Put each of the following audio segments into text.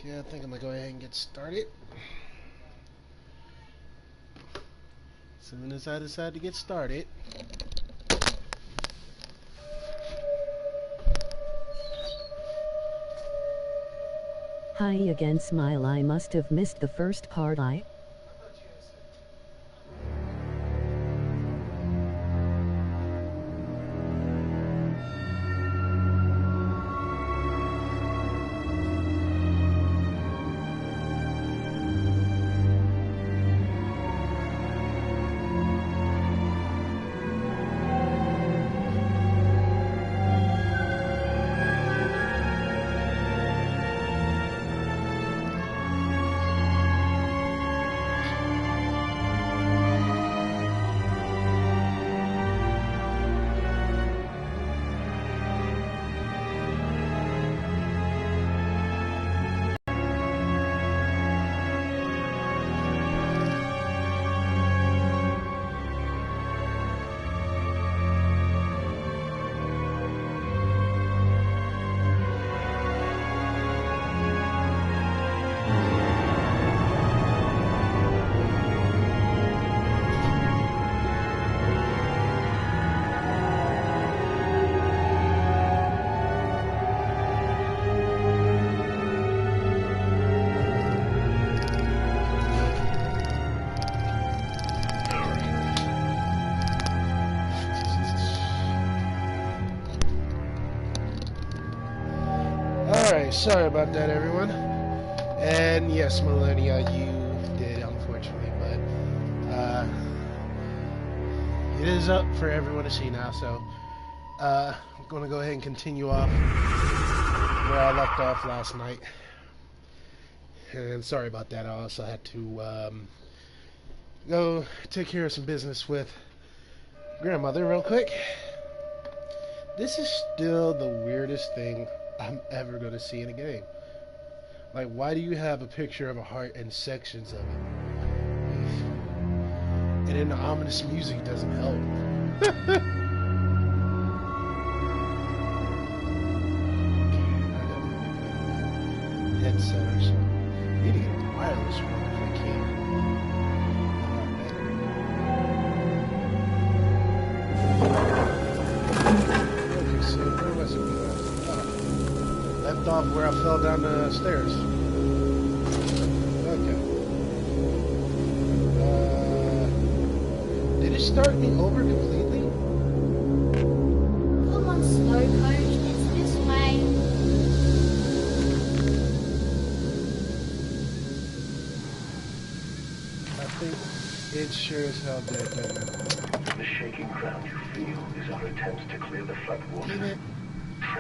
Okay, I think I'm gonna go ahead and get started. As soon as I decide to get started. Hi again, Smile. I must have missed the first part. Alright, sorry about that, everyone. And yes, Millennia, you did, unfortunately, but it is up for everyone to see now, so I'm going to go ahead and continue off where I left off last night. And sorry about that, I also had to go take care of some business with grandmother real quick. This is still the weirdest thing I'm ever going to see in a game. Like, why do you have a picture of a heart and sections of it? And then the ominous music doesn't help. Headset or something. I need to get a wireless one if I can. Okay, so where was it? Left off where I fell down the stairs. Okay. Did it start me over completely? Come on, slow coach, it's this way. I think it sure as hell did, didn't it? The shaking ground you feel is our attempt to clear the floodwater. Damn it.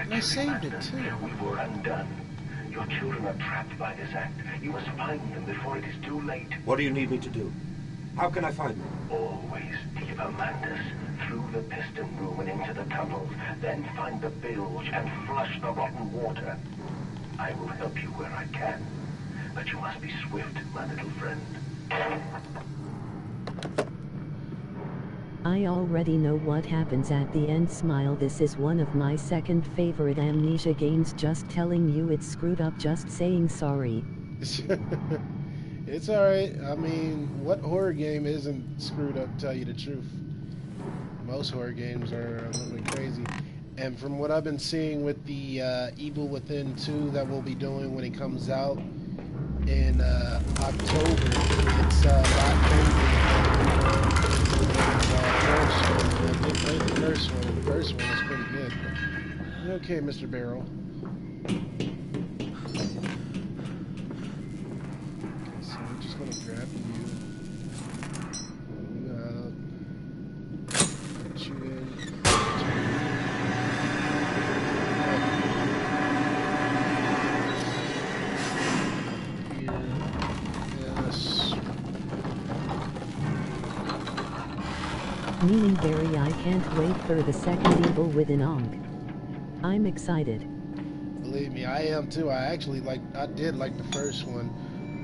I saved it too. We were undone. Your children are trapped by this act. You must find them before it is too late. What do you need me to do? How can I find them? Always keep Amandus through the piston room and into the tunnels. Then find the bilge and flush the rotten water. I will help you where I can. But you must be swift, my little friend. I already know what happens at the end, Smile. This is one of my second favorite Amnesia games. Just telling you it's screwed up, just saying sorry. It's alright. I mean, what horror game isn't screwed up, tell you the truth? Most horror games are a little bit crazy. And from what I've been seeing with the Evil Within 2 that we'll be doing when it comes out in October, it's a lot crazy. The first one was pretty good. Okay, Mr. Barrel. Okay, so we're just gonna grab you. Put you in. Yes. Meaning Barry, I can't wait for the second Evil Within Ong. I'm excited. Believe me, I am too. I did like the first one.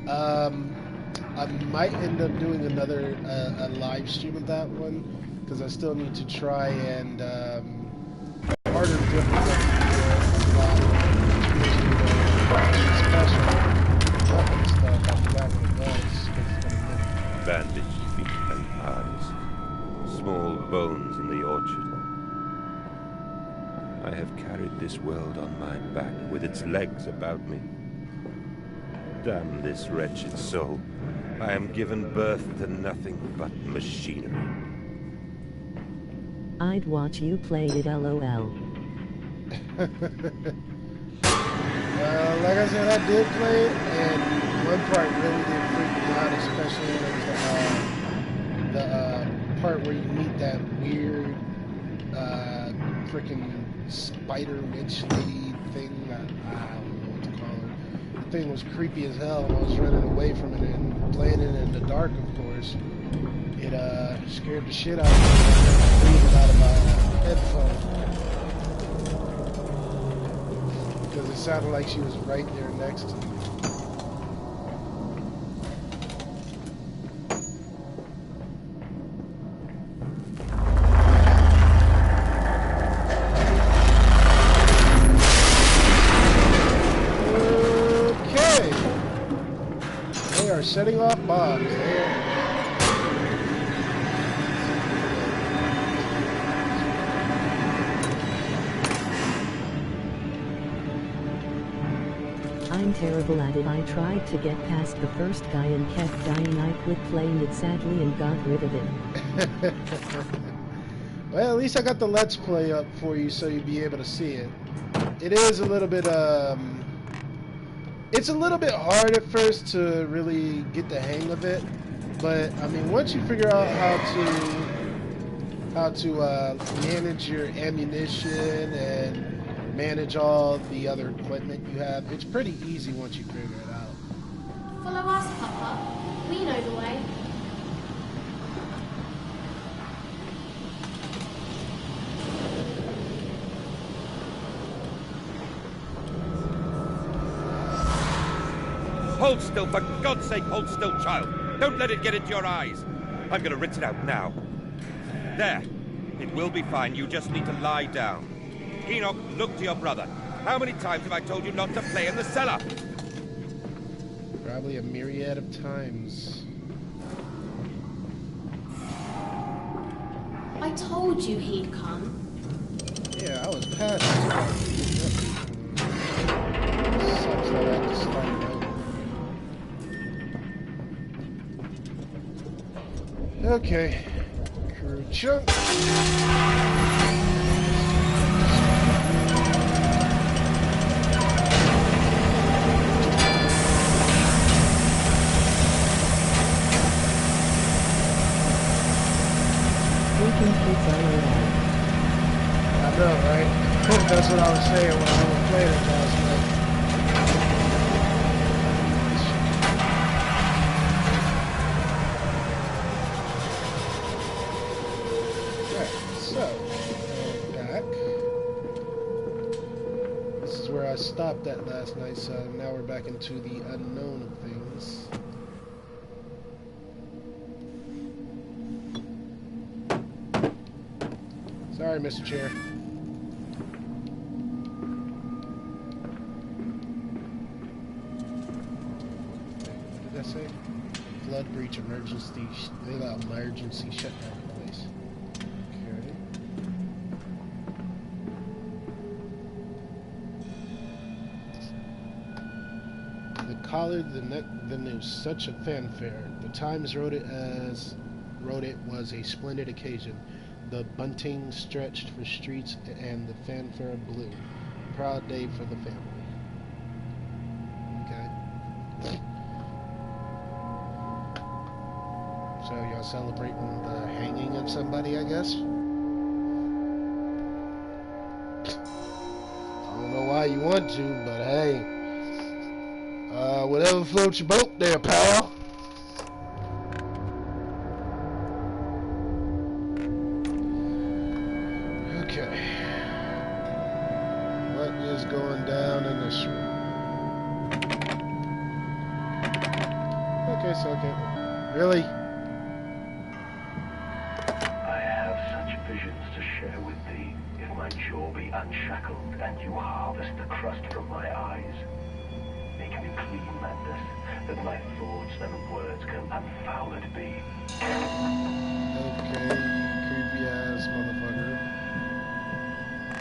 I might end up doing another a live stream of that one because I still need to try and harder difficulty special. world on my back with its legs about me. Damn this wretched soul. I am given birth to nothing but machinery. I'd watch you play it, LOL. Like I said, I did play it, and one part really did freak me out, especially when the part where you meet that weird, freaking spider witch lady thing. I don't know what to call her. The thing was creepy as hell, and I was running away from it and playing it in the dark, of course. It scared the shit out of me. I was breathing out of my headphones. Because it sounded like she was right there next to me. Okay. They are setting off bombs there. I'm terrible at it. I tried to get past the first guy and kept dying. I quit playing it sadly and got rid of it. Well, at least I got the Let's Play up for you so you'll be able to see it. It is a little bit, it's a little bit hard at first to really get the hang of it. But, I mean, once you figure out how to manage your ammunition and manage all the other equipment you have, it's pretty easy once you figure it out. Follow us, Papa. We know the way. Hold still, for God's sake, hold still, child. Don't let it get into your eyes. I'm gonna rinse it out now. There. It will be fine. You just need to lie down. Enoch, look to your brother. How many times have I told you not to play in the cellar? Probably a myriad of times. I told you he'd come. Yeah, I was past this part. Sucks that I have to start it over. Okay. Crew chunk. Freaking kids LOL. I know, right? That's what I was saying when I was playing it last night. Right, so, back. This is where I stopped at last night, so now we're back into the unknown of things. Sorry, Mr. Chair. What did I say? Flood breach emergency shutdown in place. Okay. The collar, the news, such a fanfare. The Times wrote it was a splendid occasion. The bunting stretched for streets and the fanfare blew. Proud day for the family. Okay. So y'all celebrating the hanging of somebody, I guess? I don't know why you want to, but hey. Whatever floats your boat there, pal. Okay. What is going down in this room? Okay, so okay. Really? I have such visions to share with thee. If my jaw be unshackled and you harvest the crust from my eyes, make me clean, Mandus, that my thoughts and words can unfouled be. Okay, you creepy ass motherfucker.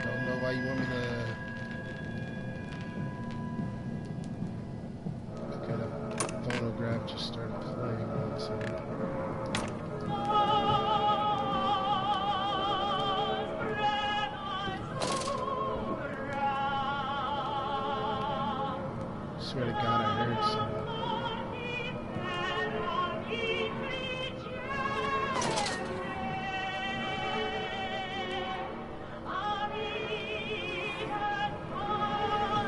Don't know why you want me to swear to God, I heard some.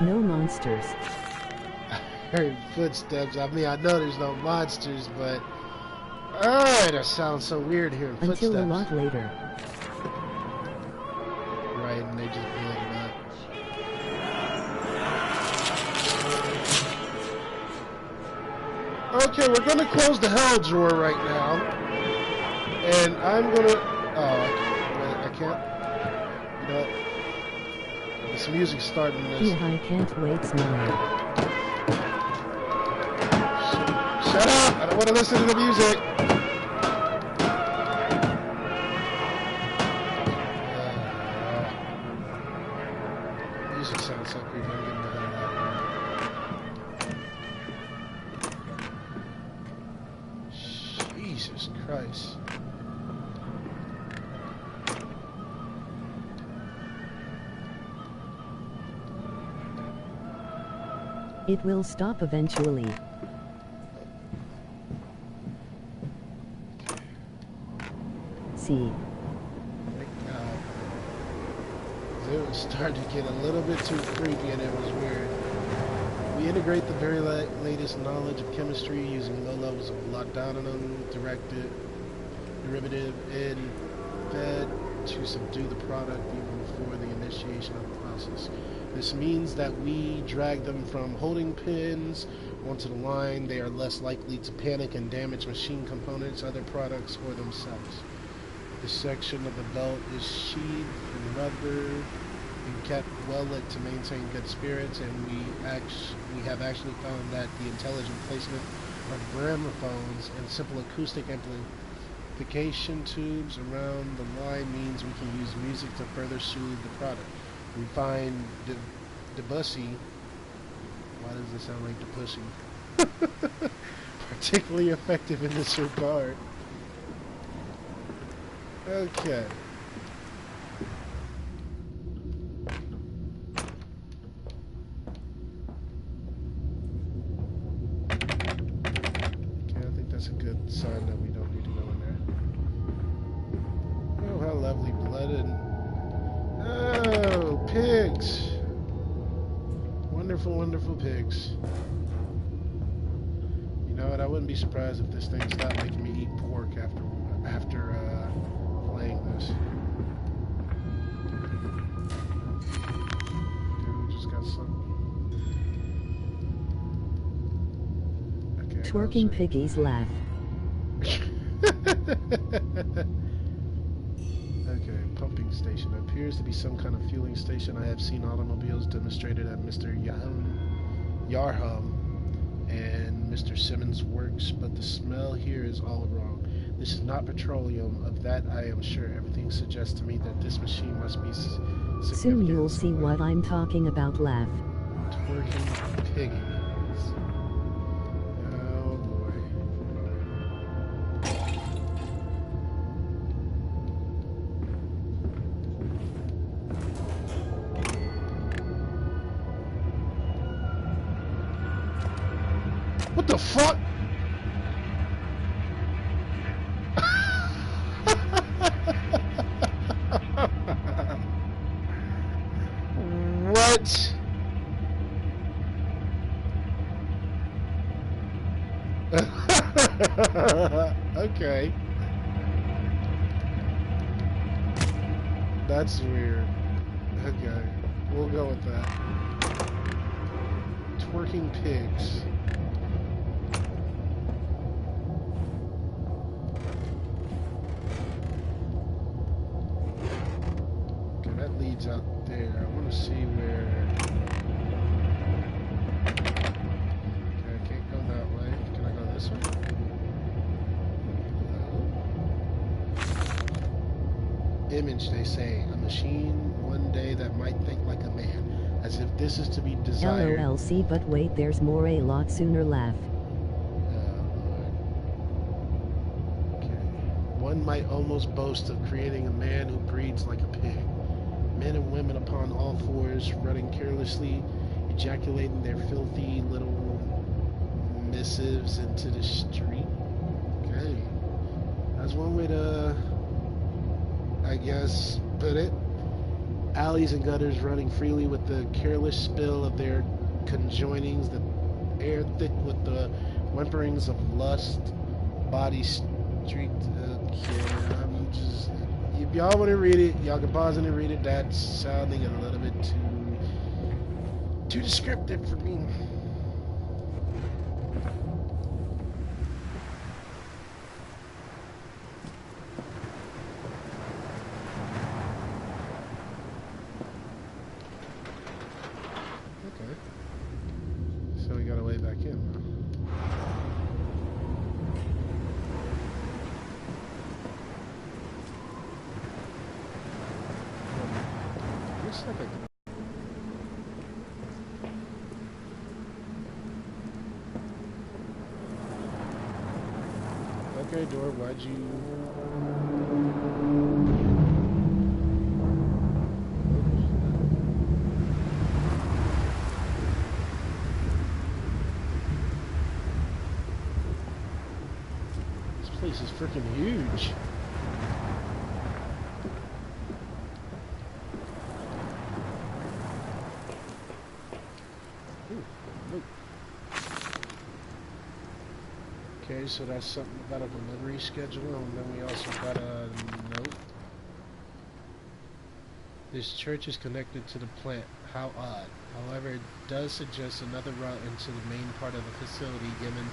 No monsters. I heard footsteps. I mean, I know there's no monsters, but that sounds so weird hearing footsteps. Until a lot later. Right, and they just build it up. Okay, we're gonna close the hell drawer right now, and I'm gonna. Oh, I can't. You know what? This music's starting this. Yeah, I can't wait, smile. Shut up! I don't want to listen to the music. Music sounds so creepy. I'm getting the hell out of here. Jesus Christ. It will stop eventually. See. It was starting to get a little bit too creepy and it was weird. We integrate the very latest knowledge of chemistry using low levels of lockdown, derivative, and fed to subdue the product even before the initiation of the process. This means that we drag them from holding pins onto the line. They are less likely to panic and damage machine components, other products, or themselves. This section of the belt is sheathed in rubber and kept well lit to maintain good spirits, and we have actually found that the intelligent placement of gramophones and simple acoustic amplification tubes around the line means we can use music to further soothe the product. We find Debussy, why does it sound like Debussy? Particularly effective in this regard. Okay. I think that's a good sign that we don't need to go in there. Oh, how lovely blooded. Oh, pigs. Wonderful, wonderful pigs. You know what? I wouldn't be surprised if this thing stopped making me eat pork after playing this. Dude, just got some. Okay, Twerking piggies laugh. Okay, pumping station. It appears to be some kind of fueling station. I have seen automobiles demonstrated at Mr. Yarham and Mr. Simmons' works, but the smell here is all wrong. This is not petroleum, of that I am sure. Everything suggests to me that this machine must be significant. Soon you'll see what I'm talking about, laugh. Twerking piggies. Oh boy. What the fuck? What? Okay. That's weird. Okay. We'll go with that. Twerking pigs. Okay, that leads out there. I want to see where... Okay, I can't go that way. Can I go this way? No. Image, they say. A machine one day that might think like a man. As if this is to be desired. LOLC, but wait, there's more, a lot sooner, laugh. One might almost boast of creating a man who breeds like a pig. Men and women upon all fours, running carelessly, ejaculating their filthy little missives into the street. Okay. That's one way to, I guess, put it. Alleys and gutters running freely with the careless spill of their conjoinings, the air thick with the whimperings of lust, body streaked. Okay, I'm just. If y'all want to read it, y'all can pause and read it. That's sounding a little bit too descriptive for me. Okay. So we got a way back in now. Looks like a... Okay, door, why'd you... This place is freaking huge. Okay, so that's something about a delivery schedule, and then we also got a note. This church is connected to the plant. How odd. However, it does suggest another route into the main part of the facility, given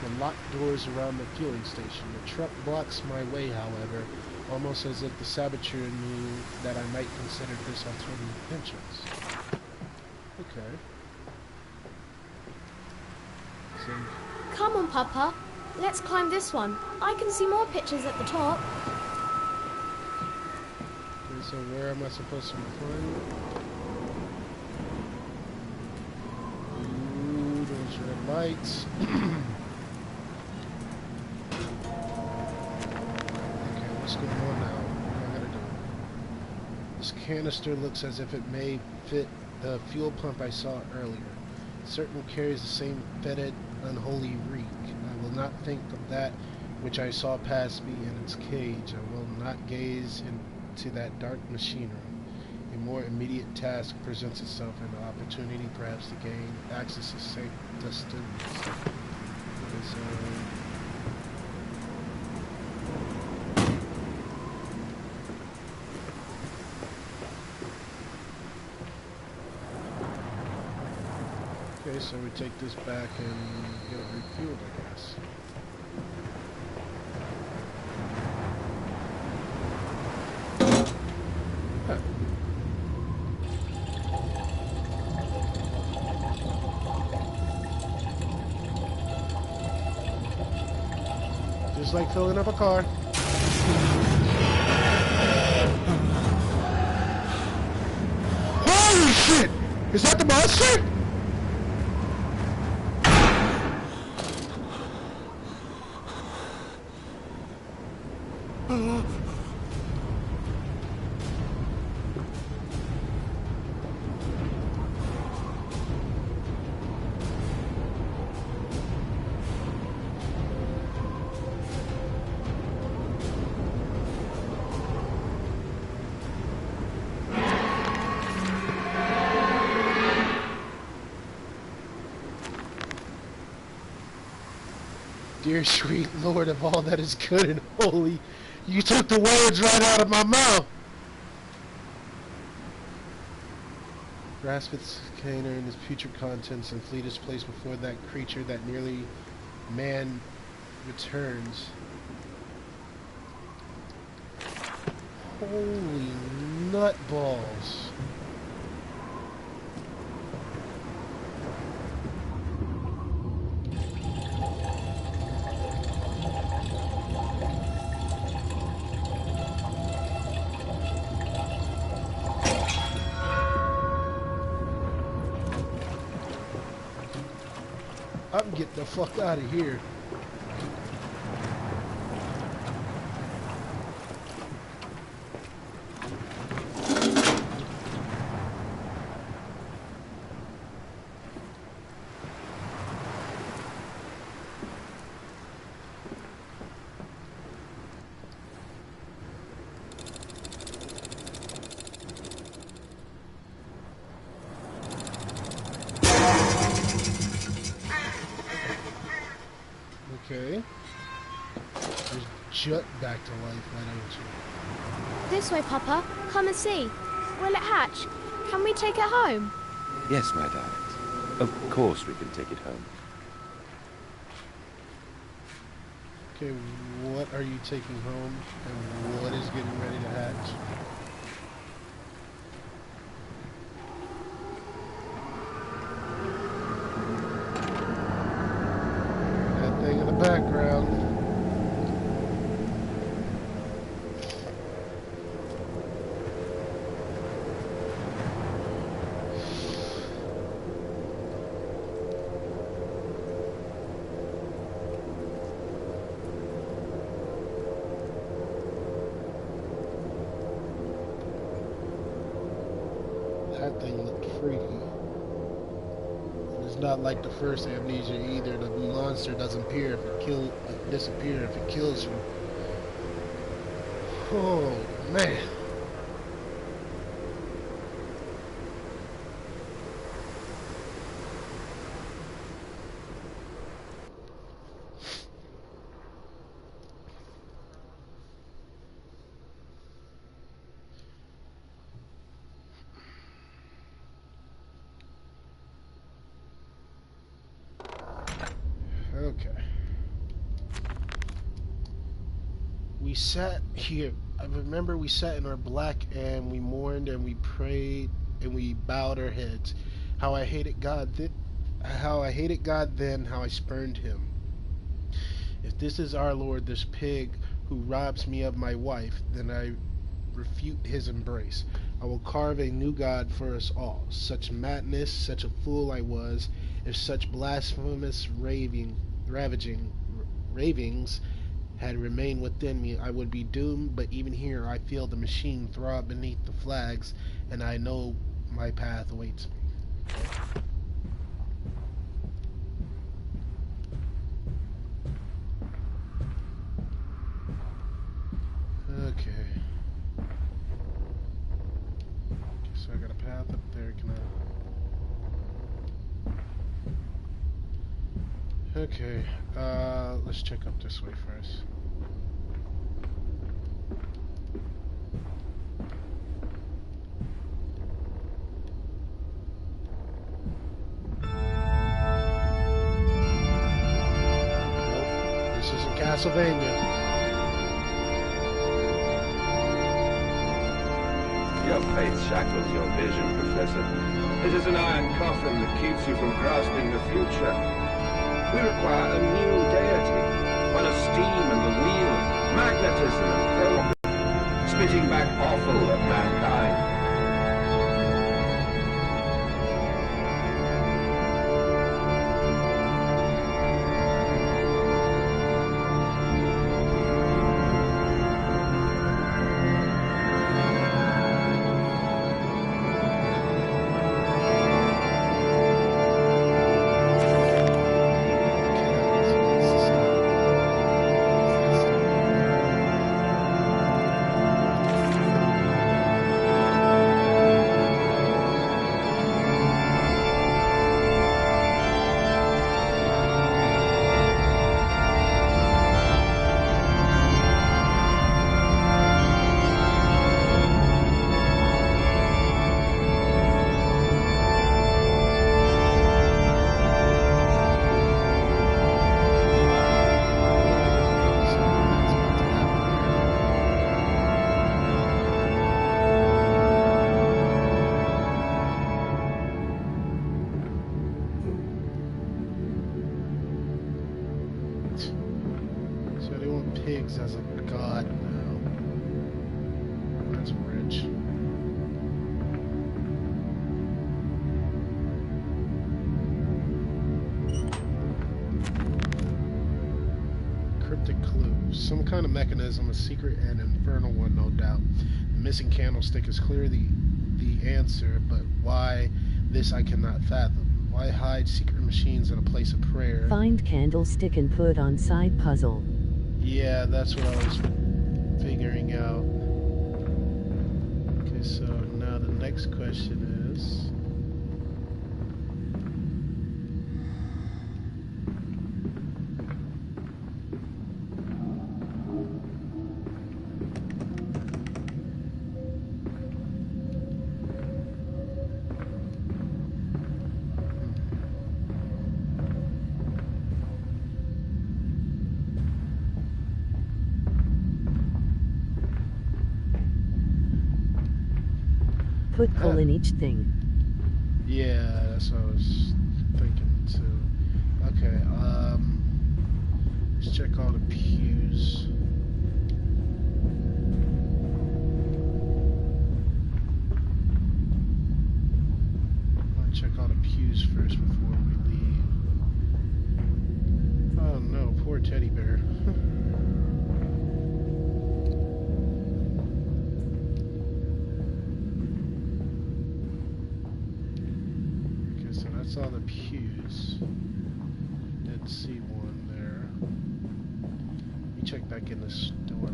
the locked doors around the fueling station. The truck blocks my way, however, almost as if the saboteur knew that I might consider this alternative entrance. Okay. So... Come on, Papa. Let's climb this one. I can see more pictures at the top. Okay, so where am I supposed to be climbing? Ooh, those red lights. Okay, what's going on now? What do I gotta do? This canister looks as if it may fit the fuel pump I saw earlier. It certainly carries the same fetid, unholy reek. I will not think of that which I saw past me in its cage. I will not gaze into that dark machinery. A more immediate task presents itself, an opportunity perhaps to gain access to safe destinies. Okay, so... Okay, so we take this back and get it refueled, I guess. Huh. Just like filling up a car. Holy shit! Is that the monster? Dear sweet Lord of all that is good and holy, you took the words right out of my mouth. Grasp its container and its putrid contents and flee this place before that creature that nearly man returns. Holy nutballs. I'm getting the fuck out of here. Okay. Just jut back to life, why don't you? This way, Papa. Come and see. Will it hatch? Can we take it home? Yes, my darlings. Of course we can take it home. Okay, what are you taking home, and what is getting ready to hatch? That thing in the background. That thing looked freaky. It's not like the first Amnesia either. The monster doesn't disappear if it kills you. Oh man. Okay. We sat here. I remember we sat in our black and we mourned and we prayed and we bowed our heads. How I hated God how I hated God then, how I spurned him. If this is our Lord, this pig who robs me of my wife, then I refute his embrace. I will carve a new God for us all. Such madness, such a fool I was, if such blasphemous ravings had remained within me, I would be doomed, but even here I feel the machine throb beneath the flags, and I know my path awaits me. Okay. So I got a path up there, can I... Okay, let's check up this way first. Nope, this isn't Castlevania. Your faith shackles your vision, Professor. It is an iron coffin that keeps you from grasping the future. We require a new deity, one of steam and the wheel, magnetism and progress, spitting back offal at mankind. So they want pigs as a god now. That's rich. Cryptic clues. Some kind of mechanism, a secret and infernal one, no doubt. The missing candlestick is clearly the answer, but why this I cannot fathom. Why hide secret machines in a place of prayer? Find candlestick and put on side puzzle. Yeah, that's what I was figuring out. Okay, so now the next question is... Put coal in each thing. Yeah, that's what I was thinking too. Okay, let's check all the pews. I'll check all the pews first before we leave. Oh no, poor teddy bear. Okay, so that's all the pews. Didn't see one there. Let me check back in the store.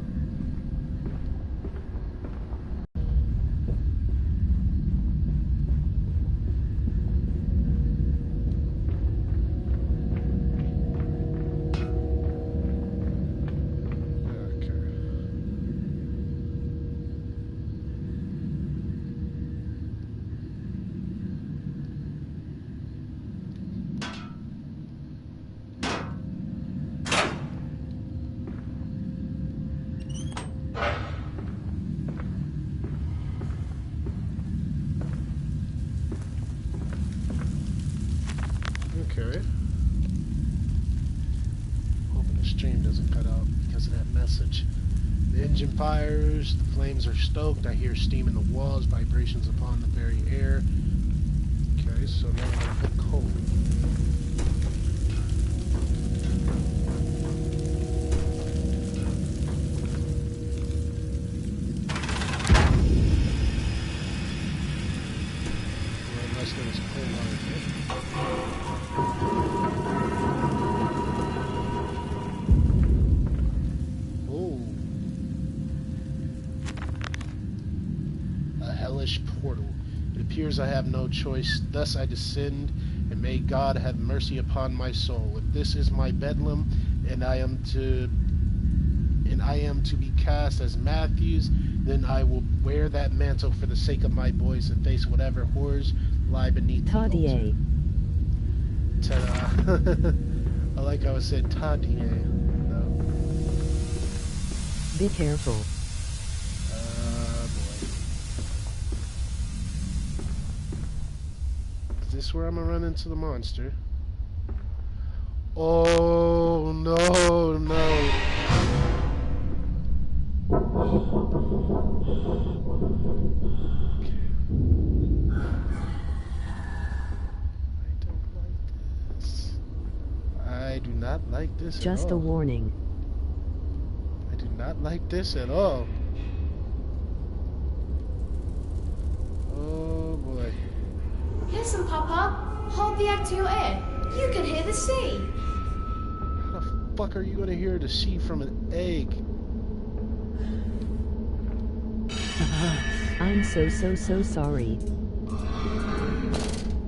Okay. Hoping the stream doesn't cut out because of that message. The engine fires, the flames are stoked, I hear steam in the walls, vibrations upon the very air. Okay, so now I'm gonna put coal. Well, unless there was coal on it. Portal. It appears I have no choice, thus I descend, and may God have mercy upon my soul. If this is my bedlam, and I am to be cast as Matthews, then I will wear that mantle for the sake of my boys and face whatever horrors lie beneath the altar. Ta-da. I like how it said Tadier. No. Be careful. Is this where I'm gonna run into the monster? Oh no, no. I do not like this. Just a warning. I do not like this at all. Oh boy. Listen, Papa. Hold the egg to your ear. You can hear the sea. How the fuck are you gonna hear the sea from an egg? I'm so sorry.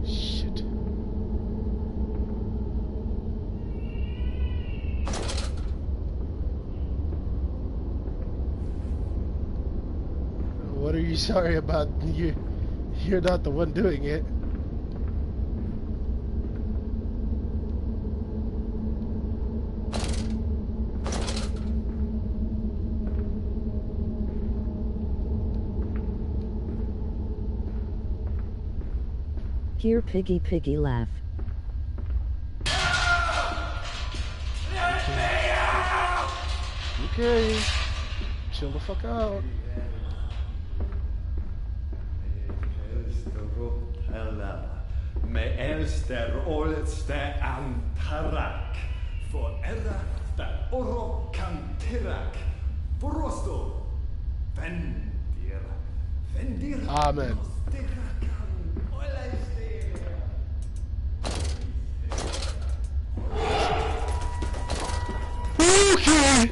Shit. What are you sorry about? You're not the one doing it. Hear piggy laugh. Okay. Chill the fuck out. Me elster olste antarak for era da oro kantirak forosto vendir Amen. Okay.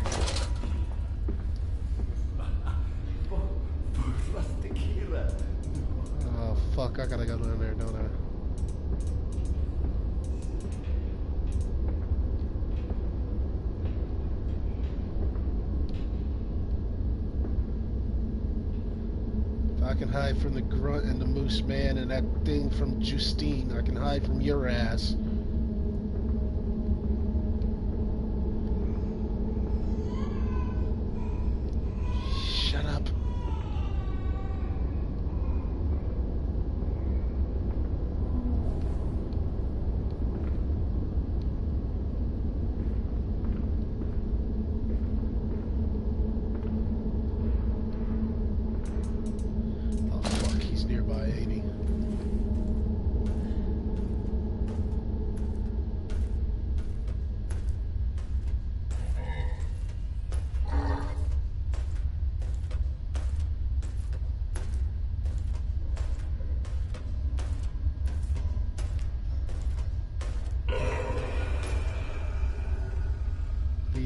Oh fuck, I gotta go down there, don't I? I can hide from the grunt and the moose man and that thing from Justine. I can hide from your ass. Shut up.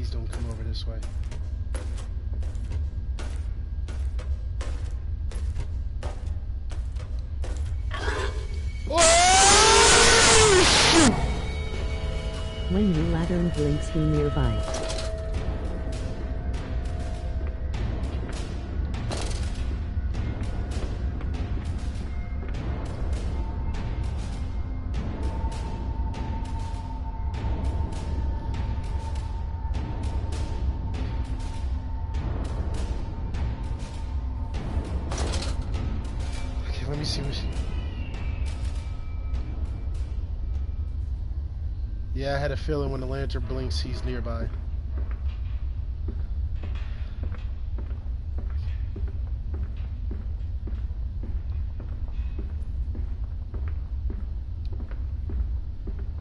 Please don't come over this way. When your lantern blinks, he nearby. Okay, let me see what. Yeah, I had a feeling when the lantern blinks, he's nearby.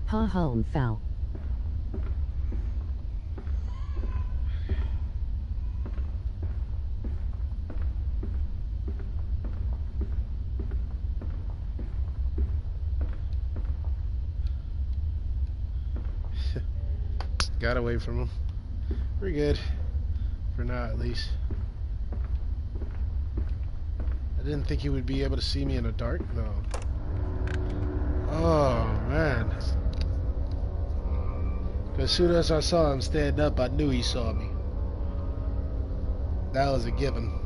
Ha home foul. Got away from him. We're good. For now, at least. I didn't think he would be able to see me in the dark, though. Oh, man. As soon as I saw him stand up, I knew he saw me. That was a given.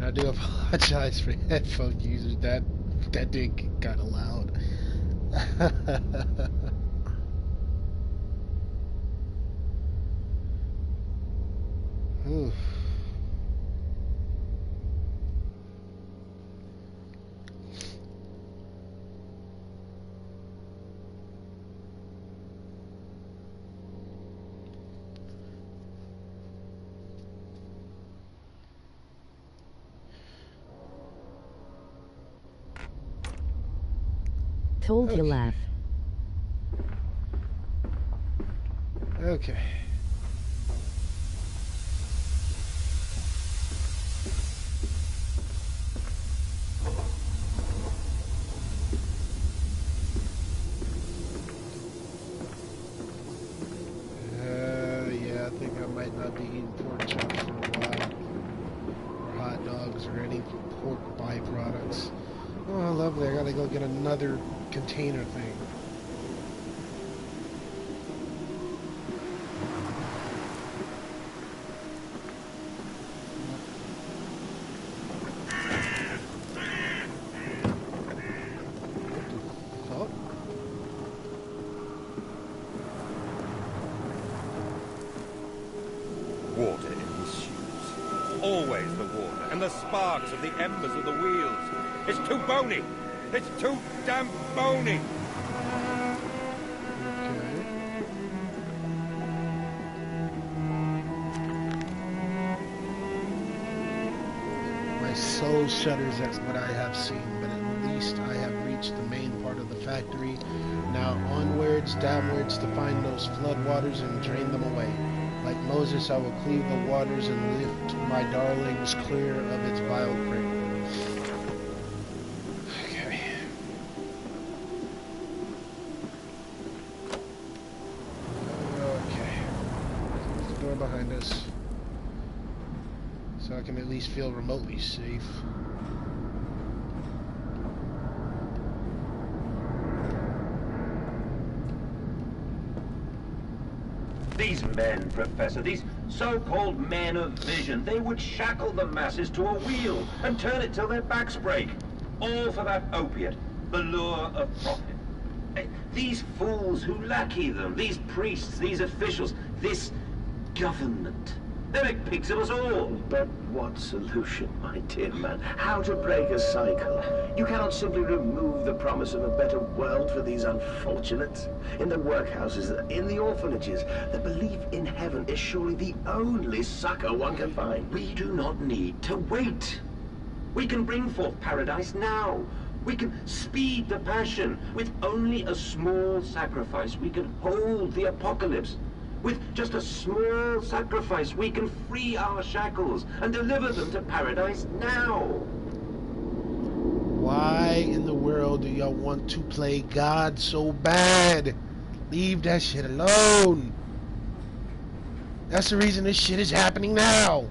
I do apologize for headphone users. That did get kind of loud. Oof. Told you laugh. Okay. Yeah, I think I might not be eating pork chops for a while. Or hot dogs or any pork byproducts. Oh, lovely. I gotta go get another container thing. What the fuck? Water in his shoes. Always the water, and the sparks of the embers of the wheels. It's too bony! It's too damn bony! Okay. My soul shudders at what I have seen, but at least I have reached the main part of the factory. Now onwards, downwards to find those floodwaters and drain them away. Like Moses, I will cleave the waters and lift my darlings clear of its vile prey. Okay. Okay. Close the door behind us. So I can at least feel remotely safe. These men, Professor, these so-called men of vision, they would shackle the masses to a wheel and turn it till their backs break. All for that opiate, the lure of profit. These fools who lackey them, these priests, these officials, this government. They make pigs of us all. But what solution, my dear man? How to break a cycle? You cannot simply remove the promise of a better world for these unfortunates. In the workhouses, in the orphanages, the belief in heaven is surely the only succor one can find. We do not need to wait. We can bring forth paradise now. We can speed the passion. With only a small sacrifice, we can hold the apocalypse. With just a small sacrifice, we can free our shackles and deliver them to paradise now. Why in the world do y'all want to play God so bad? Leave that shit alone. That's the reason this shit is happening now.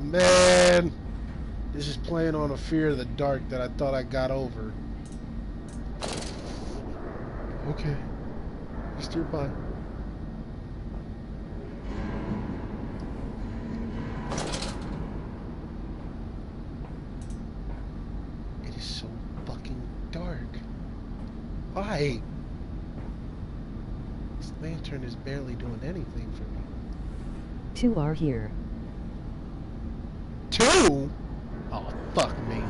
Man. This is playing on a fear of the dark that I thought I got over. Okay. Steer by. It is so fucking dark. Why? This lantern is barely doing anything for me. 2 are here. 2? Oh, fuck me.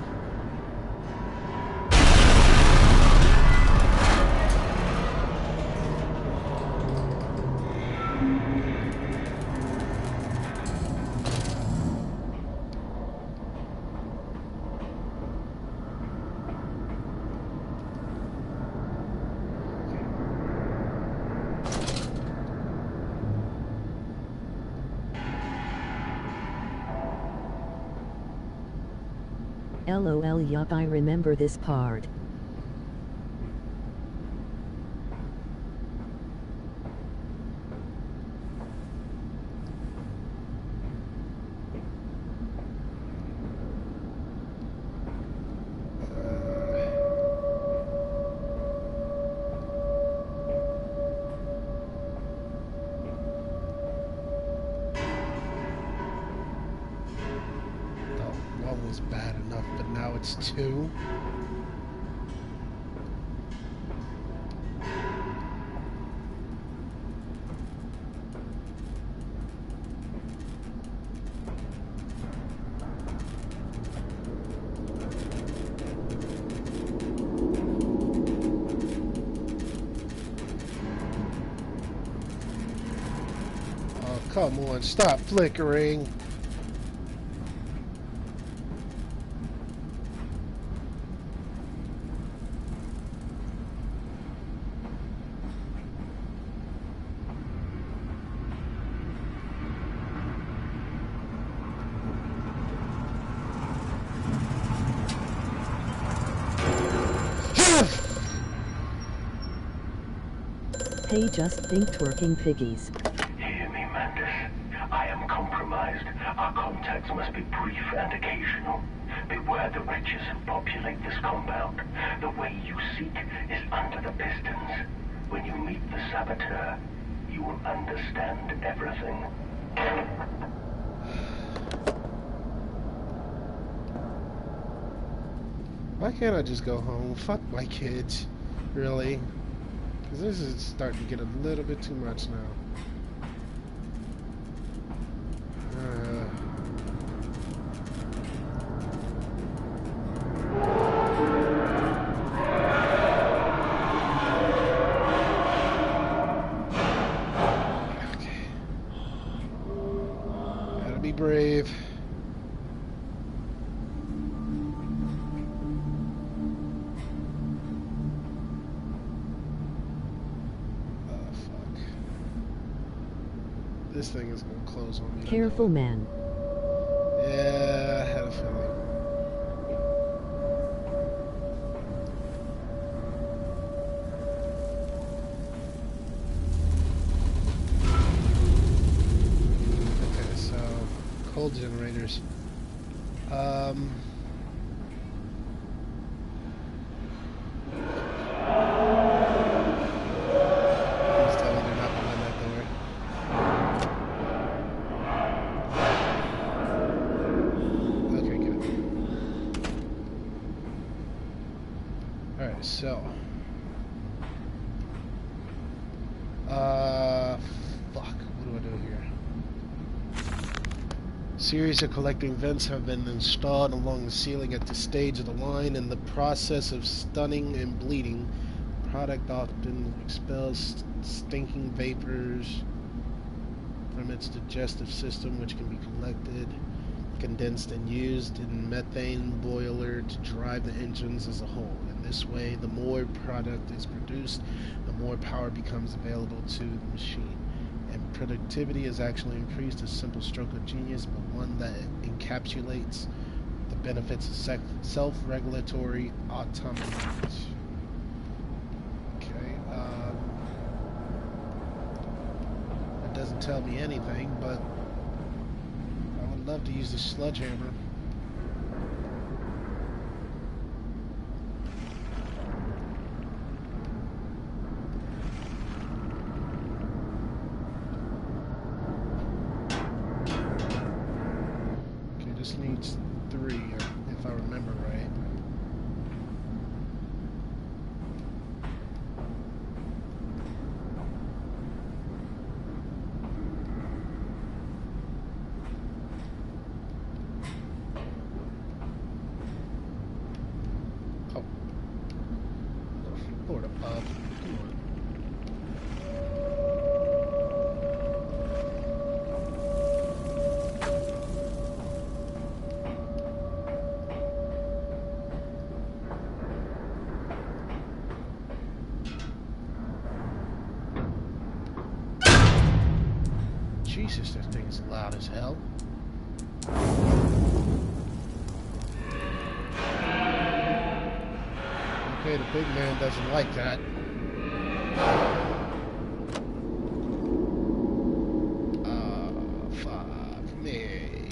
LOL, yup, I remember this part. One was bad enough, but now it's 2. Oh, come on, stop flickering. Hey, just think twerking piggies. Hear me, Mantis. I am compromised. Our contacts must be brief and occasional. Beware the wretches who populate this compound. The way you seek is under the pistons. When you meet the saboteur, you will understand everything. Why can't I just go home? Fuck my kids. Really? Because this is starting to get a little bit too much now. Okay. Gotta be brave. This thing is going to close on me. Careful, man. Yeah, I had a feeling. Okay, so coal generators. Please tell me they're not behind that door. Okay, good. Alright, so. Fuck. What do I do here? Series of collecting vents have been installed along the ceiling at this stage of the line. In the process of stunning and bleeding, the product often expels stinking vapors from its digestive system, which can be collected, condensed, and used in methane boiler to drive the engines as a whole. In this way, the more product is produced, the more power becomes available to the machine. And productivity is actually increased, a simple stroke of genius, but one that encapsulates the benefits of self-regulatory autonomy. Okay, it doesn't tell me anything, but I would love to use the sledgehammer. This needs 3, if I remember right. Oh. Lord above. Come on. Jesus, that thing's loud as hell. Okay, the big man doesn't like that. Fuck me.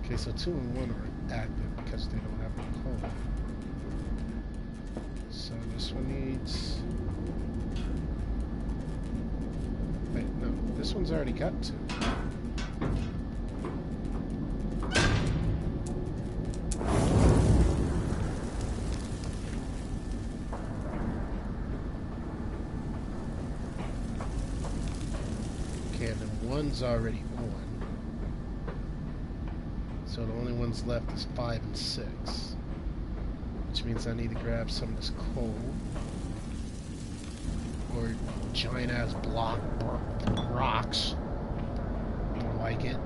Okay, so 2 and 1 are active because they don't have the code. So this one needs... Wait, no, this one's already got 2. Okay, and then 1's already on. So the only ones left is 5 and 6. Which means I need to grab some of this coal. Or giant ass block rocks. I don't like it.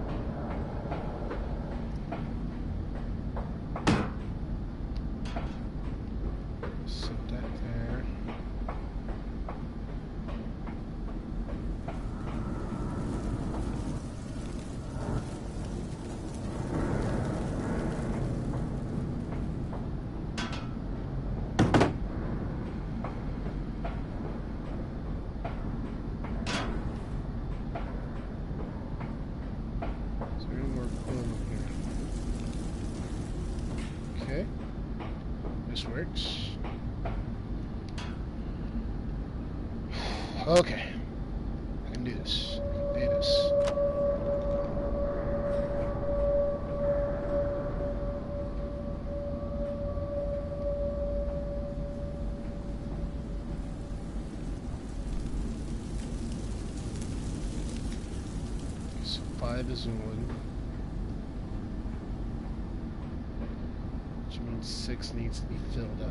Set that there. This works. Okay. I can do this. I can do this. So 5 is 1. 6 needs to be filled up.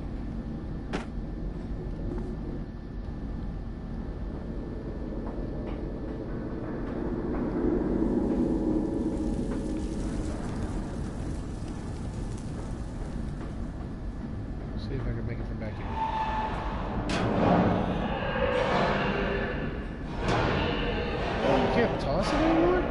See if I can make it from back here. Oh, you can't toss it anymore?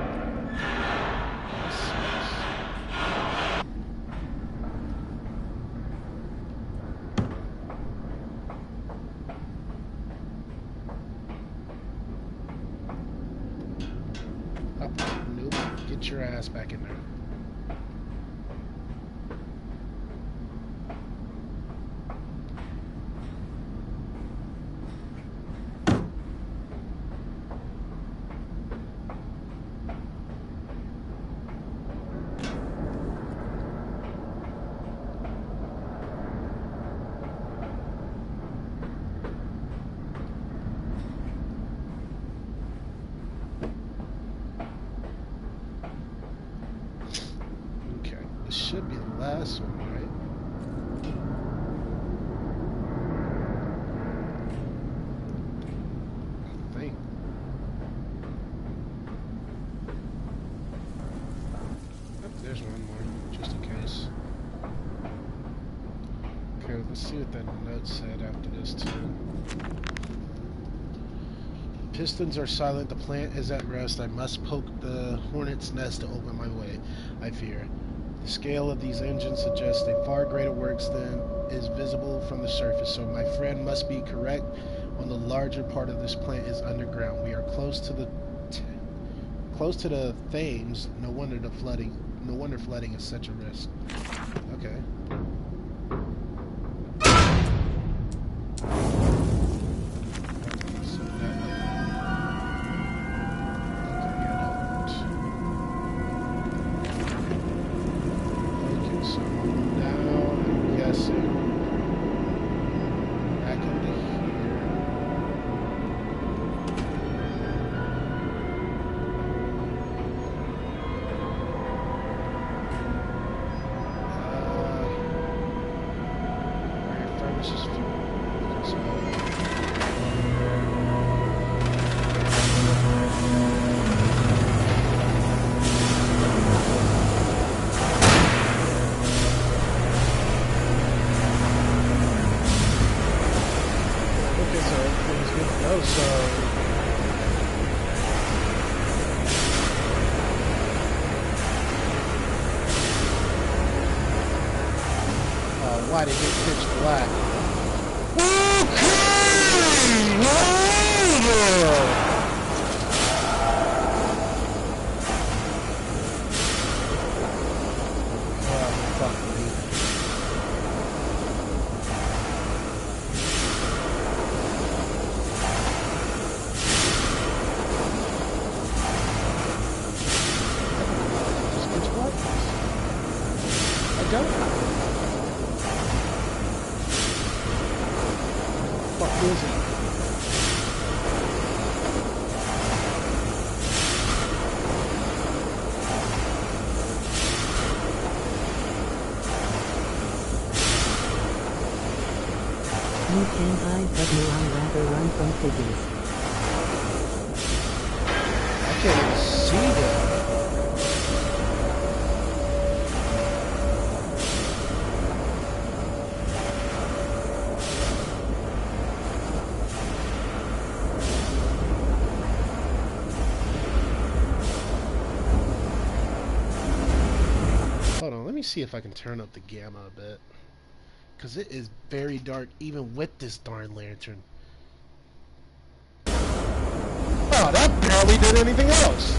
Get your ass back in there. should be the last one, right? I think. Oh, there's one more, just in case. Okay, let's see what that note said after this too. Pistons are silent, the plant is at rest. I must poke the hornet's nest to open my way, I fear. The scale of these engines suggests a far greater works than is visible from the surface, so my friend must be correct on the larger part of this plant is underground. We are close to the Thames. No wonder flooding is such a risk. Okay. Why did it get pitch black? You can hide, but no, I'd rather run from piggies. I can't even see them. Hold on, let me see if I can turn up the gamma a bit. Because it is very dark even with this darn lantern. Oh, that barely did anything else.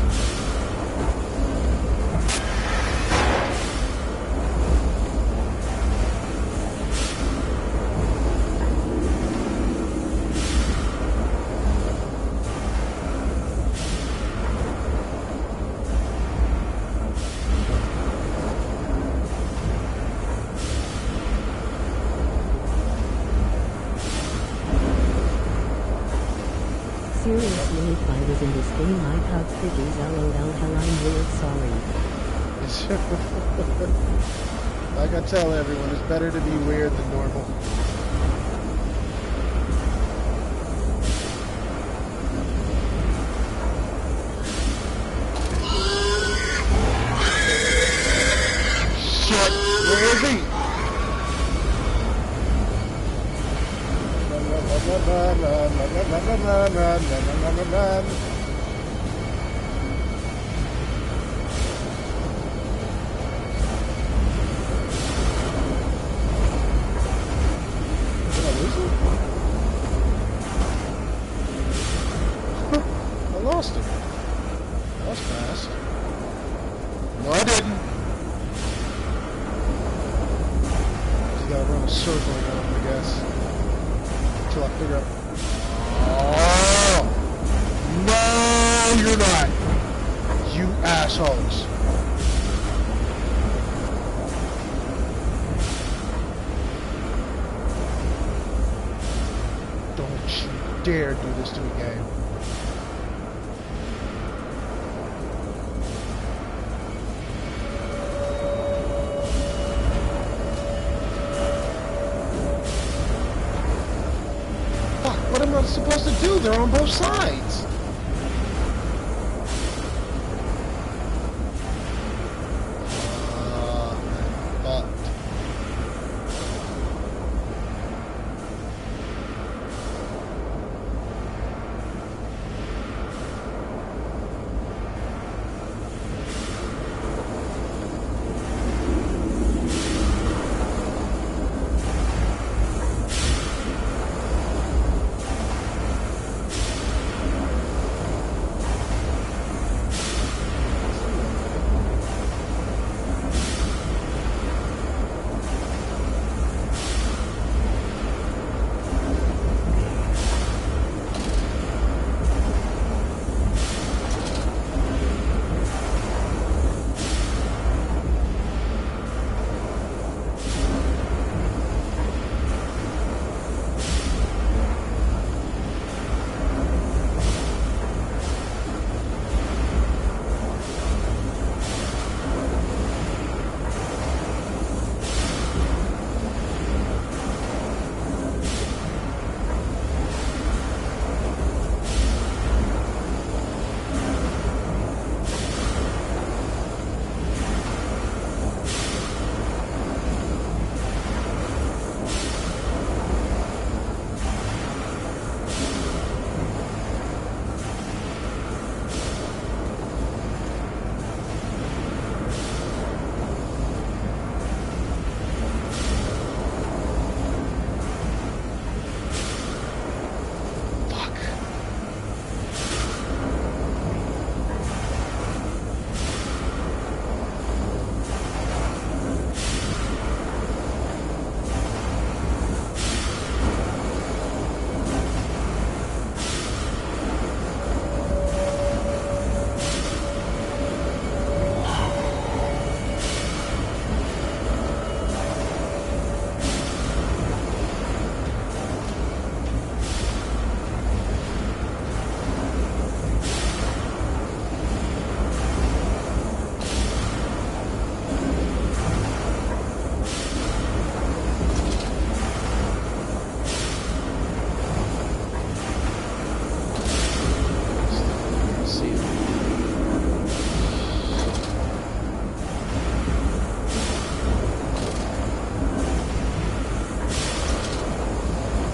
Seriously, if I was in this game, I'd hug piggies. LOL, hell, I'm weird, sorry. Like I tell everyone, it's better to be weird than normal. Shit, where is he? I lost him. That was fast. No, I didn't. Just gotta run a circle around him, I guess. Until I figure out. Oh! No, you're not! You assholes. Don't you dare do this to a game. supposed to do? They're on both sides. But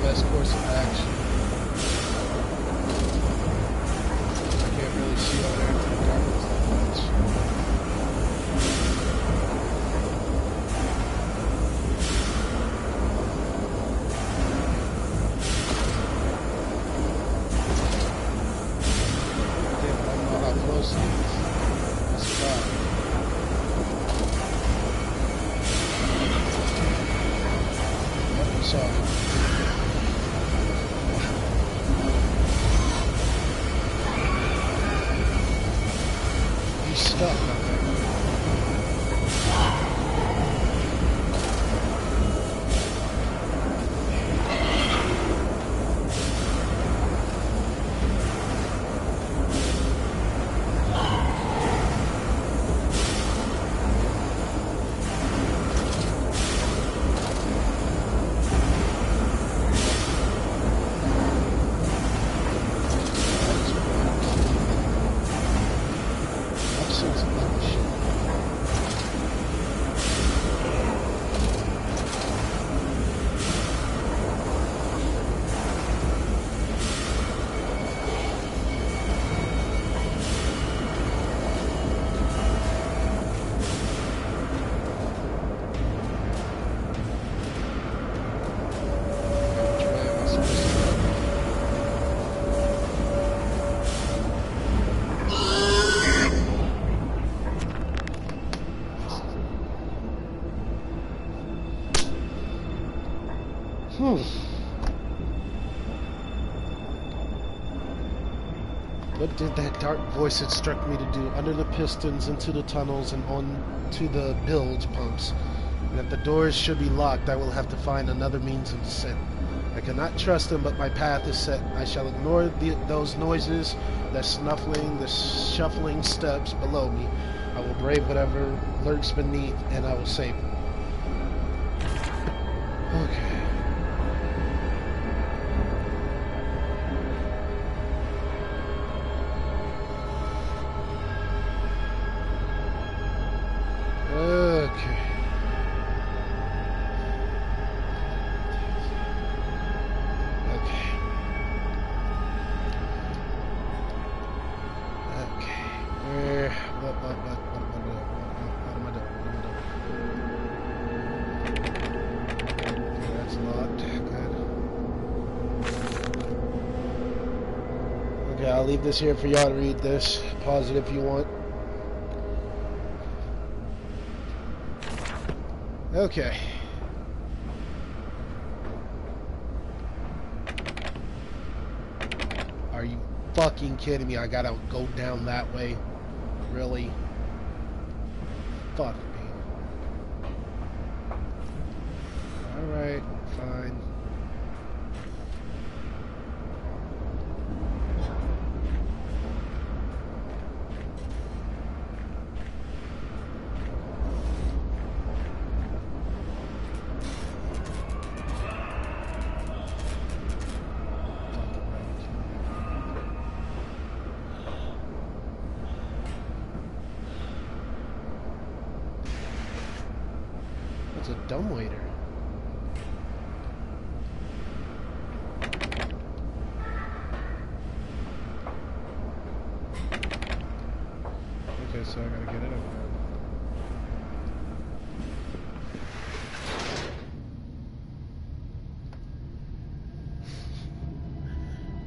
best course of action. I can't really see out there into the darkness that much. Damn, I don't know how close it is. That's fine. Yep, saw it. Stuck up there. What did that dark voice instruct me to do? Under the pistons, into the tunnels, and on to the bilge pumps. And if the doors should be locked, I will have to find another means of descent. I cannot trust them, but my path is set. I shall ignore those noises, the snuffling, the shuffling steps below me. I will brave whatever lurks beneath, and I will save it. Okay. I'll leave this here for y'all to read this. Pause it if you want. Okay. Are you fucking kidding me? I gotta go down that way? Really? Fuck me. Alright, fine. It's a dumbwaiter. Okay, so I gotta get it over.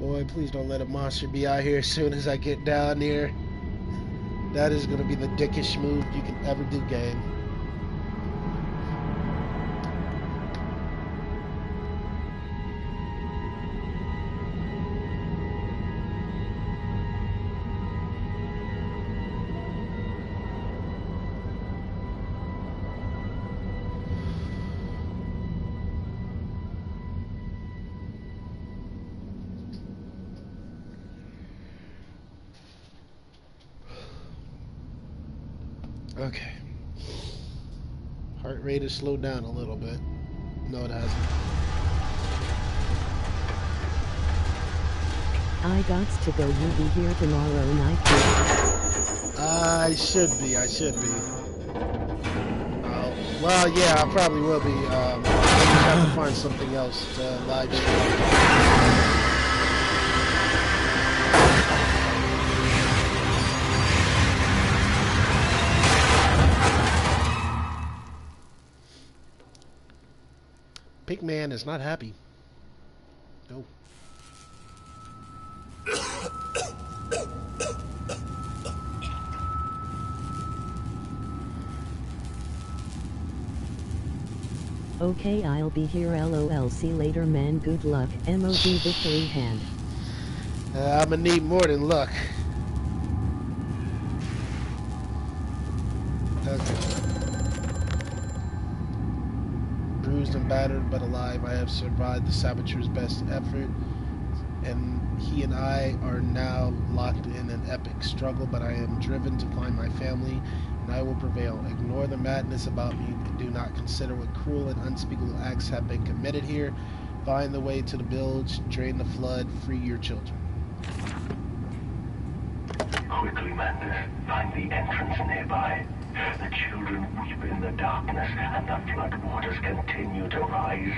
Boy, please don't let a monster be out here as soon as I get down here. That is gonna be the dickish move you can ever do, game. Okay. Heart rate has slowed down a little bit. No, it hasn't. I gots to go. You be here tomorrow night. I should be. Well, yeah, I probably will be. I just have to find something else to live stream. Pigman is not happy. No. Okay, I'll be here. LOL. See you later, man. Good luck. MOD victory hand. I'm gonna need more than luck. Okay. Bruised and battered but alive, I have survived the saboteur's best effort, and he and I are now locked in an epic struggle, but I am driven to find my family, and I will prevail. Ignore the madness about me, and do not consider what cruel and unspeakable acts have been committed here. Find the way to the bilge, drain the flood, free your children. Quickly, Mantis, find the entrance nearby. The children weep in the darkness, and the flood waters continue to rise.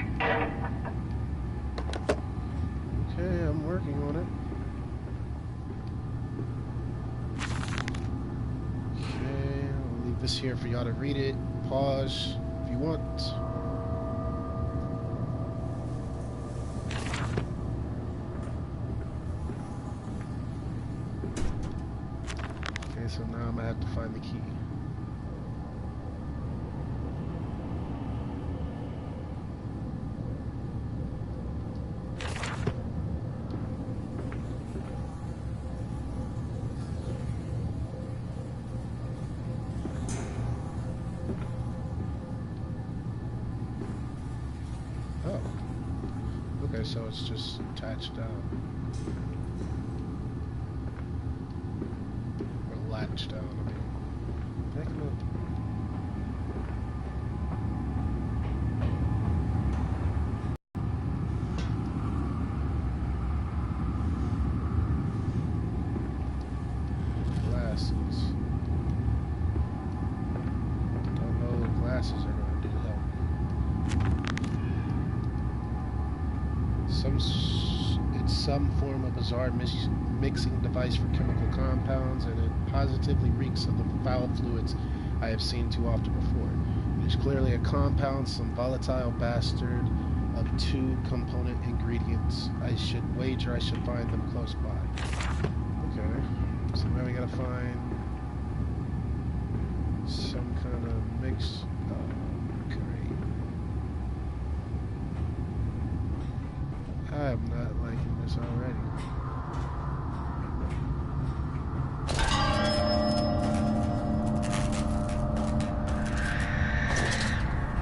Okay, I'm working on it. Okay, I'll leave this here for y'all to read it. Pause if you want. Okay, so now I'm gonna have to find the key. Okay, so it's just attached down. Or latched down, I mean. Pick it up. Glasses. Don't know what glasses are going to do to help. It's some form of bizarre mixing device for chemical compounds, and it positively reeks of the foul fluids I have seen too often before. It is clearly a compound, some volatile bastard of 2 component ingredients. I should wager I should find them close by. So now we gotta find some kind of mix. Great. I am not liking this already.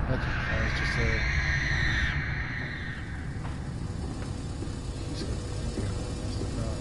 That was just a... He's gonna... That's the problem.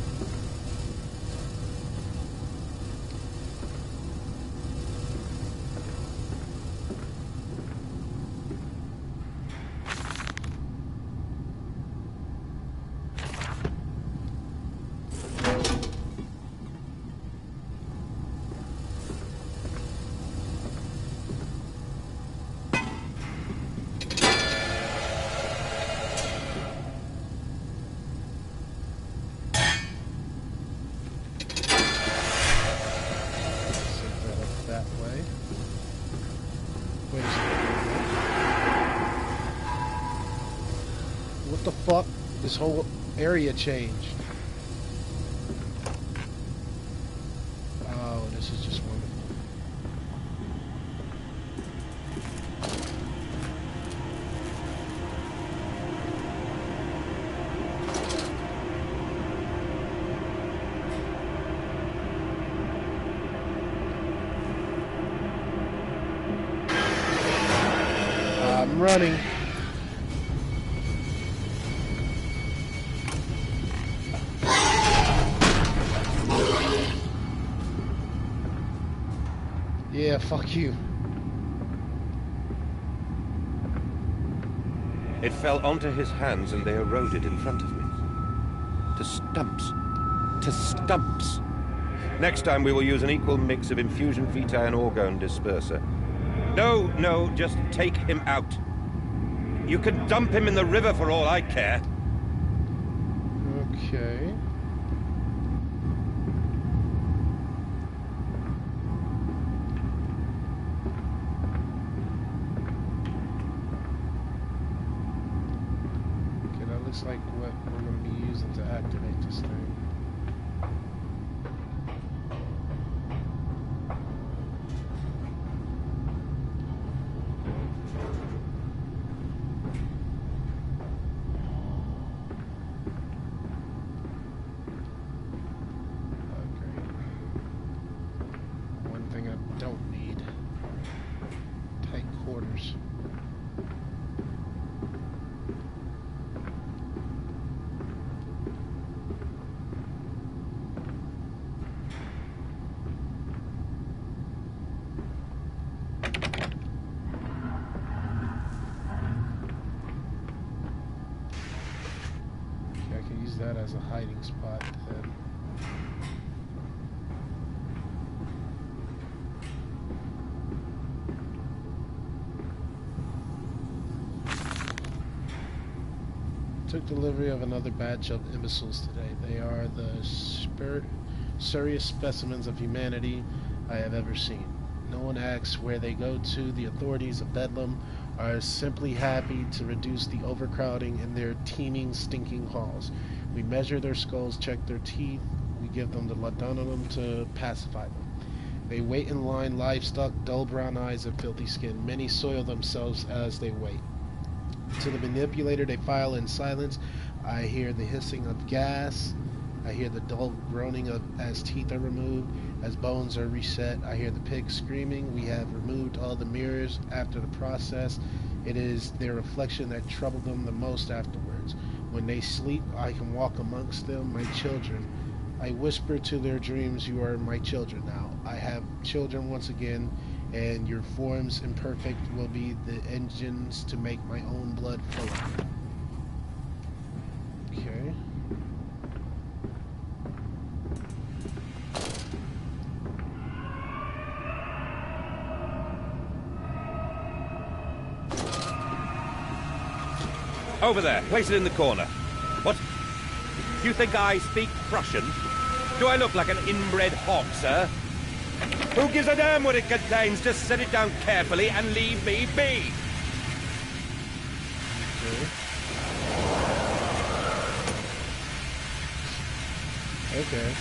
That way. Wait a second. What the fuck? This whole area changed. Oh, this is just wonderful. I'm running. Yeah, fuck you. It fell onto his hands and they eroded in front of me. To stumps. To stumps. Next time we will use an equal mix of infusion vitae and orgone disperser. No, just take him out. You can dump him in the river for all I care. Okay. Okay, that looks like what we're going to be using to activate this thing. Don't need tight quarters. Okay, I can use that as a hiding spot then. Took delivery of another batch of imbeciles today. They are the sorriest specimens of humanity I have ever seen. No one asks where they go to. The authorities of Bedlam are simply happy to reduce the overcrowding in their teeming, stinking halls. We measure their skulls, check their teeth. We give them the laudanum to pacify them. They wait in line, livestock, dull brown eyes, and filthy skin. Many soil themselves as they wait. To the manipulator, they file in silence. I hear the hissing of gas. I hear the dull groaning of as teeth are removed, as bones are reset. I hear the pigs screaming. We have removed all the mirrors after the process. It is their reflection that troubled them the most afterwards. When they sleep, I can walk amongst them, my children. I whisper to their dreams, you are my children now. I have children once again, and your forms imperfect will be the engines to make my own blood flow. Okay. Over there, place it in the corner. What? Do you think I speak Prussian? Do I look like an inbred hog, sir? Who gives a damn what it contains? Just set it down carefully and leave me be. Okay.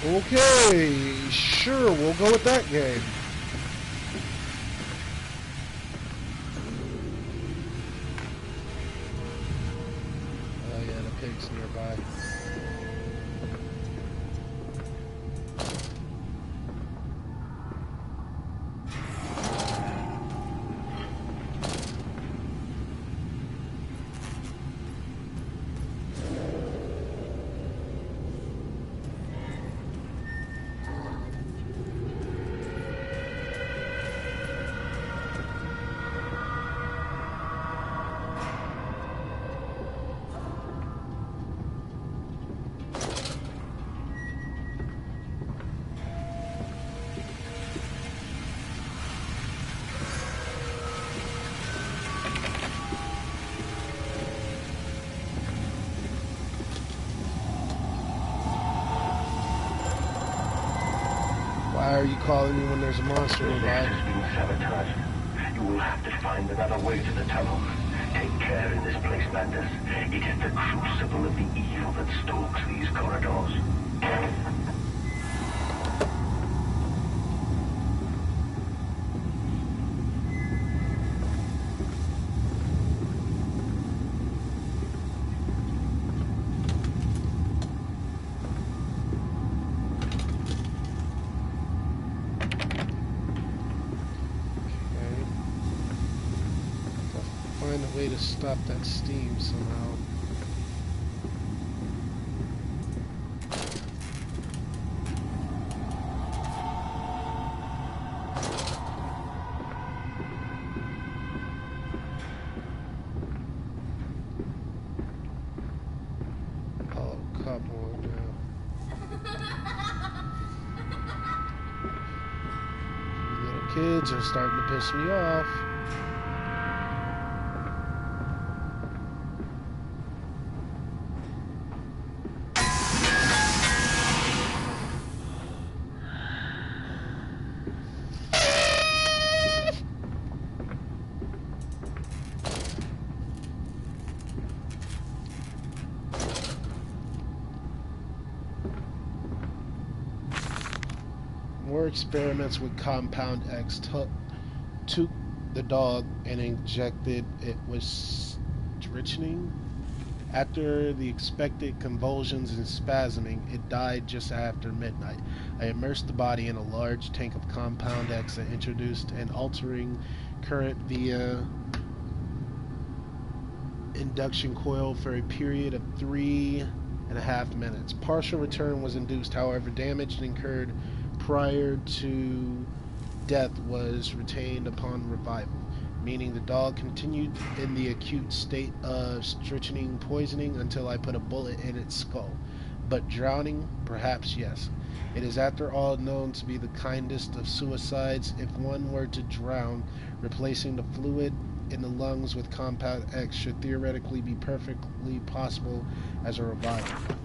Okay, sure, we'll go with that game. Oh yeah, the pig's nearby. Why are you calling me when there's a monster The nearby? has been sabotaged. You will have to find another way to the tunnel. Take care in this place, Mantis. It is the crucible of the evil that stalks these corridors. Find a way to stop that steam somehow. Oh, come on now. You little kids are starting to piss me off. More experiments with Compound X took the dog and injected it with strychnine. After the expected convulsions and spasming, it died just after midnight. I immersed the body in a large tank of Compound X and introduced an altering current via induction coil for a period of 3.5 minutes. Partial return was induced, however, damage incurred prior to death was retained upon revival, meaning the dog continued in the acute state of strychnine poisoning until I put a bullet in its skull. But drowning, perhaps yes. It is after all known to be the kindest of suicides. If one were to drown, replacing the fluid in the lungs with Compound X should theoretically be perfectly possible as a revival method.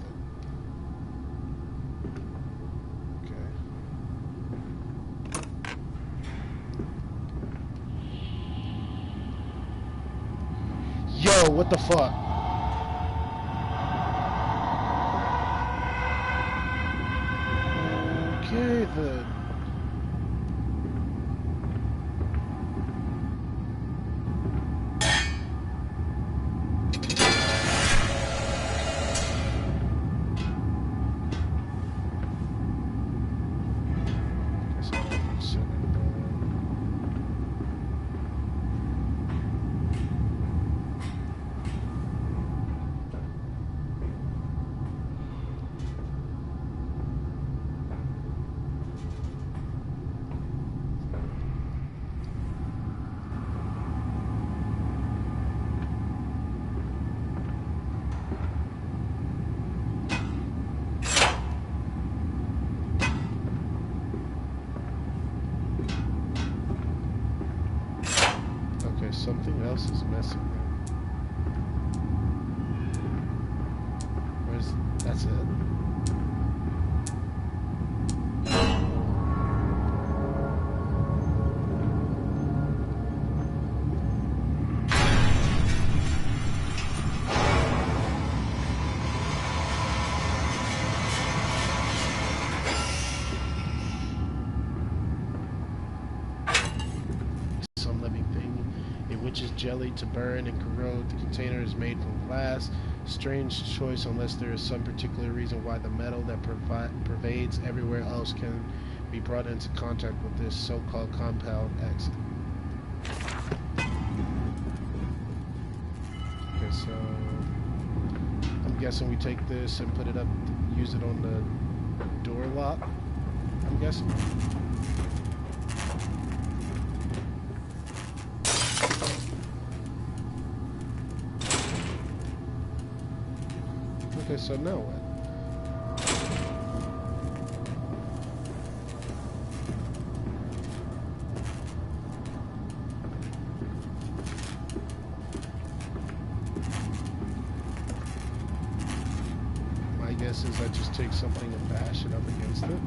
Yo, what the fuck? Okay, then. Something else is messing there. That's it. jelly to burn and corrode. The container is made from glass. Strange choice unless there is some particular reason why the metal that pervades everywhere else can be brought into contact with this so-called compound X. Okay, so I'm guessing we take this and put it up, use it on the door lock, I'm guessing. Okay, so now what? My guess is I just take something and bash it up against it.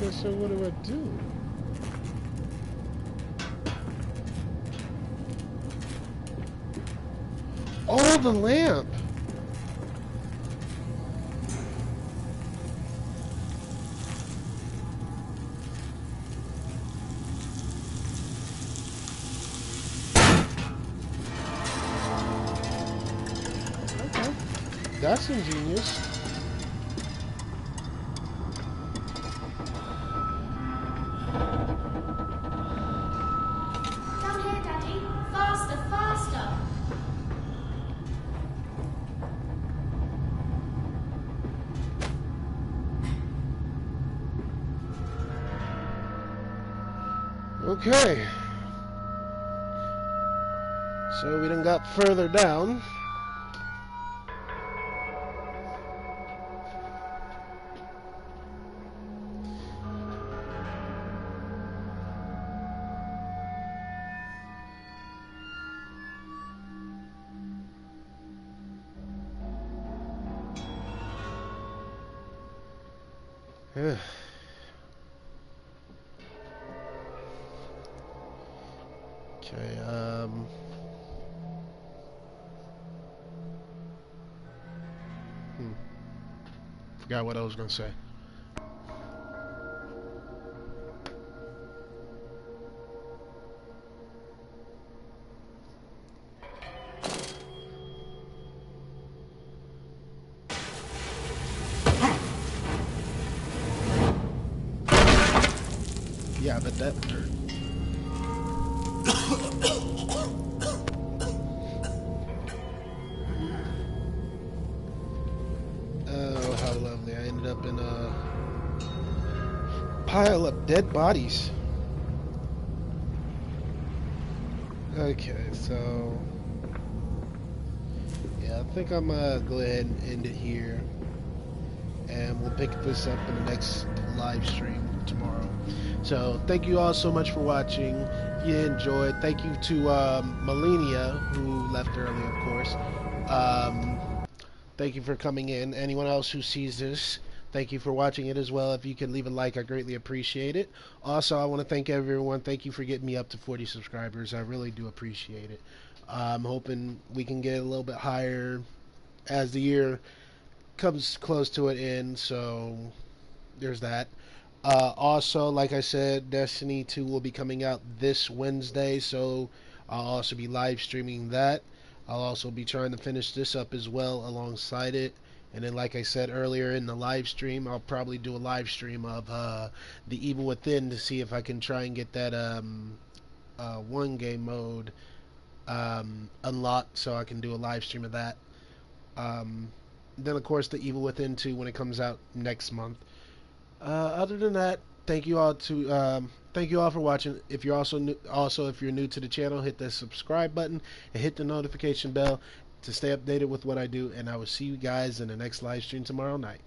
Okay, so what do I do? Oh, the lamp! Okay, that's ingenious. Okay, so we done got further down. Okay, forgot what I was gonna say. Yeah, but that hurt. Oh, how lovely. I ended up in a pile of dead bodies. Okay, so yeah, I think I'm gonna go ahead and end it here, and we'll pick this up in the next live stream tomorrow. So thank you all so much for watching. If you enjoyed, thank you to Melania, who left early, of course. Thank you for coming in. Anyone else who sees this, Thank you for watching it as well. If you could leave a like, I greatly appreciate it. Also, I want to thank everyone. Thank you for getting me up to 40 subscribers. I really do appreciate it. I'm hoping we can get a little bit higher as the year comes close to an end. So there's that. Also, like I said, Destiny 2 will be coming out this Wednesday, so I'll also be live streaming that. I'll also be trying to finish this up as well alongside it. And then, like I said earlier in the live stream, I'll probably do a live stream of The Evil Within to see if I can try and get that one game mode unlocked so I can do a live stream of that. Then, of course, The Evil Within 2 when it comes out next month. Other than that, thank you all for watching. If you're if you're new to the channel, hit the subscribe button and hit the notification bell to stay updated with what I do. And I will see you guys in the next live stream tomorrow night.